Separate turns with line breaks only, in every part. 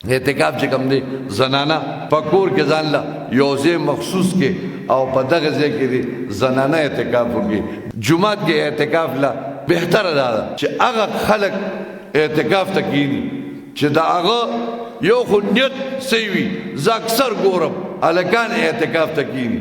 اعتکاف چې کوم دی زنانه په کور کې ځان له یو ځای مخصوص کې او په دغه ځای کې دی زنانه اعتکاف وکړي. جمعات کې اعتکاف لا بهتره ده چې هغه خلک اعتکاف ته کینی چې دا هغه یو خو نیت صحیح وي. زه اکثر ګورم هلکان اعتکاف ته کینی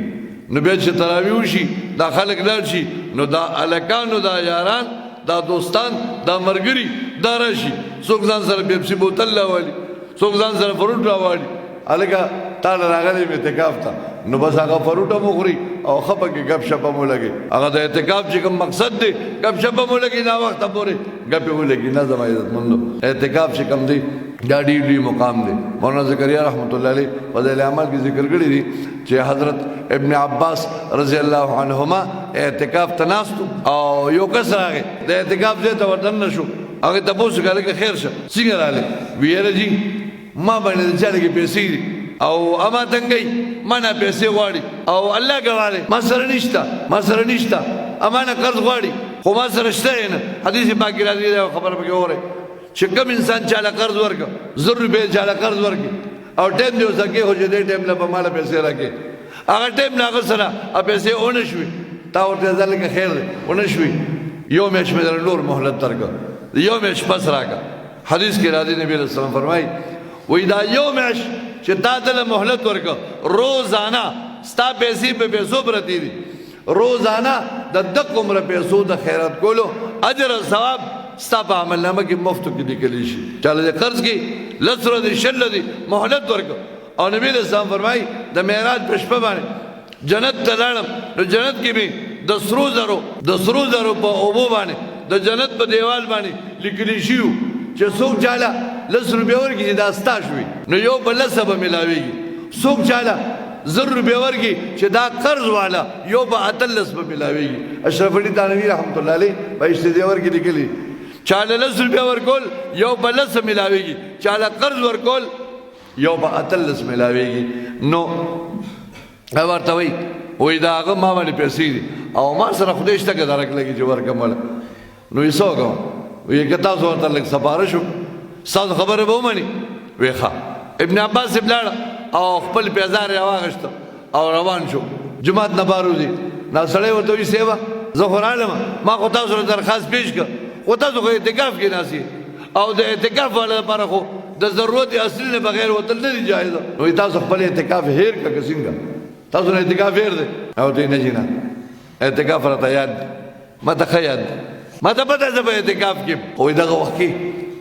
نو بیا چې تراویح وشي دا خلک لاړ شي نو دا هلکانو دا یاران دا دوستان دا ملګري دا راشي څوک ځان سره پیپسي بوتل راولي څوک ځان سره فروټ راوړي هلکه تا له راغلی یم اعتکاف ته نو بس هغه فروټ هم وخوري او ښه پکې ګپ شپ هم ولګي. هغه د اعتکاف چې کوم مقصد دی ګپ شپ هم ولګي ناوخته پورې ګپې ولګي. نه زما عزتمندو اعتکاف چې کوم دی دا ډېر لوی مقام دی. مولانا زکریا رحمت الله علیه فضائل اعمال کې ذکر کړی دی چې حضرت ابن عباس رضی الله عنهما اعتکاف ته ناستو او یو کس راغی د اعتکاف ځای ته ور دننه شو. هغې تپوس وکړه هلکه خیر شه څنګه راغلی وی یاره جي ما باندې د چا لږې پیسې دي او اما تنګئ ما نه پیسې غواړي او الله ګواه دی ما سره نشته اما نه قرض غواړي خو ما سره شته یې نه. حدیث پاک کې راځي دا خبره پکې اورئ چې کوم انسان چاله قرض ورکړه 100 روپۍ چاله قرض ورکړي او ټایم دی اوسه کې خو چې دې ټایم له به ماله پیسې راکړي هغه ټایم له هغه سره پیسې ونه شوي تا ورته ځه لکه خیر دی ونه شوي یو میاشت مې در نور مهلت درکړه یو میاشت پس راکړه. حدیث کې راځي نبی علیه السلام فرمایي وی دا یو میاشت چې تا دله مهلت ورکړه روزانه ستا پیسې په پیسو پرتې دي روزانه د دغه عمره پیسو د خیرات کولو اجر او ثواب ستا په عملنامه کې مفتو کې لیکلی شي. چاله د قرض کې 10 ورځې 6 ورځې مهلت ورکړه او نبی علیه السلام فرمایي د معراج په شپه باندې جنت ته لاړم نو جنت کې مې د سرو زرو په اوبو باندې د جنت په دیوال باندې لیکلی شي چې څوک چاله 10 روپۍ ورکړي چې دا ستا شوي نو یو په 10 به میلاویږي. څوک چاله 100 روپۍ ورکړي چې دا قرض والا یو په 18 به میلاویږي. اشرف علي تانوي رحمت الله علیه په اشتدیور کې لیکلي چاله 10 روپۍ ورکول یو په 10 میلاویږي چاله قرض ورکول یو په 18 میلاویږي. نو ورته وایي دا هغه ما باندې پیسې دي او ما سره خدای شته که درک لګي چې ورکړم وله نو یې څه وکړم وی که تاسو ورته لږ سپاره شو ستاسو خبره به ومني وی ښه. ابن عباس صاحب لاړه او خپل پیزار یې واخیسته او روان شو جومات نه بهر وځي. دا سړی ورته وایي صیبه زه خو رالم ما خو تاسو سره درخواست پیش کړ خو تاسو خو اعتکاف کې ناستئ او د اعتکاف والا لپاره خو د ضرورت اصلي نه بغیر وتل نه دي جایزه. نو تاسو خپل اعتکاف هیر کړه که څنګه تاسو نه اعتکاف هیر دی او ته نه جي نه اعتکاف راته یاد ما ته ښه یاد ما ته پته زه په اعتکاف کې وایي دغه وخت کې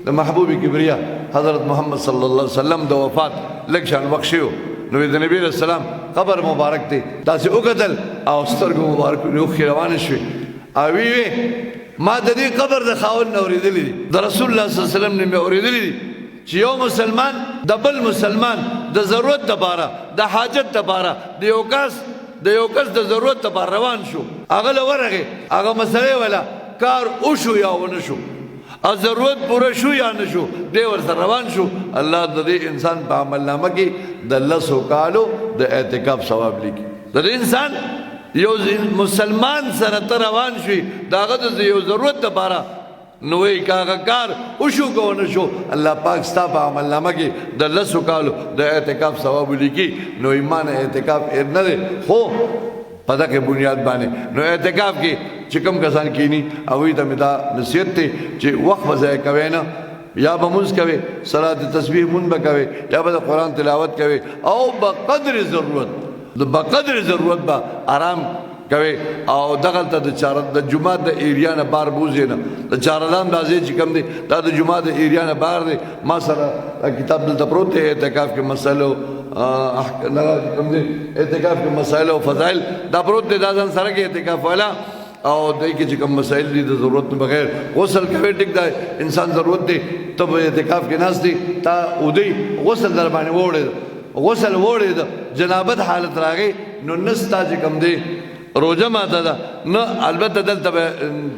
د محبوب کبریا حضرت محمد صلی الله علیه وسلم د وفات لږ شان وخت شوی نو د نبی علیه السلام قبر مبارک دی داسې وکتل او سترګو مبارکو نه اوښکې روانې شوې او وی ما د دې قبر د خاوند نه اورېدلي دي د رسول الله صلی الله علیه وسلم نه مې اورېدلي دي چې یو مسلمان د بل مسلمان د ضرورت دپاره د حاجت دپاره د یو کس د ضرورت دپاره روان شو هغه له ورغې هغه مسئلې والا کار وشو یا ونه شو ضرورت پوره شو یا نه شو دی ورسره روان شو الله د دې انسان په عملنامه کې د 10 کالو د اعتکاف ثواب لیکي. د انسان یو مسلمان سره ته روان شوي د هغه د یو ضرورت دپاره نو وایي که هغه کار وشو که ونه شو الله پاک ستا په عملنامه کې د 10 کالو د اعتکاف ثواب لیکي. نو ایمان اعتکاف ایر نه دی خو په دغه بنیاد باندې نو اعتکاف کې چې کوم کسان کینی هغوی ته مې دا نصیحت دی چې وخت به ضایع کوئ نه یا به مونځ کوئ صلات تسبیح مونځ به کوئ یا به د قرآن تلاوت کوئ او بقدر ضرورت به آرام کوئ او دغلته د جومات د ایریا نه بار بوځئ نه د چارلام دا ځای چې کوم دی دا د جومات د ایریا نه بار دی. ما سره کتاب دلته پروت دی اعتکاف کې مسایلو اعتکاف کې مسایل او فضایل دا پروت دی دا ځان سره کې اعتکاف والا او دای کې چې کوم مسایل دي د ضرورت نه بغیر غسل کوي ټیک دی انسان ضرورت دی تب اعتکاف کې ناست دی تا ودی غسل در باندې وړې جنابت حالت راغی نو نستا چې کوم دی روزه ماته ده نه البته دلته به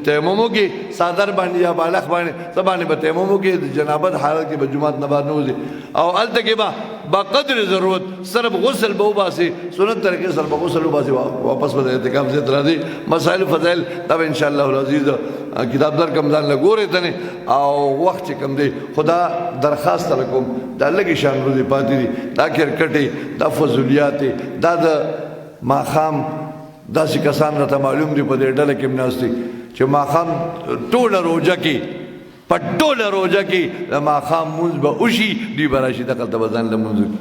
تیمم وکړي څادر باندې یا بالښت باندې څه باندې به تیمم وکړي د جنابت حالت کې به جومات نه بهر نه وځي او هلته کې به با قدر ضرورت صرف غسل به وباسي سنت طریقې سره به غسل وباسي واپس به اعتکاف سے تر دي مسائل فضائل تب ان شاء الله العزیز کتاب در کم ځان لګورې تنه او وخت چې کم دی خدا درخواست لکم دا لګي شان روزي پاتې دي دا کرکټي دا فضولیات دا د ماخام داسې کسان راته معلوم دي په دې ډله کې مناستي چې ماخام ټوله روزه کې په ټوله روزه کې د ماخام مونځ به وشي دوی به راشي دغلته به ځان لمونځ وکړي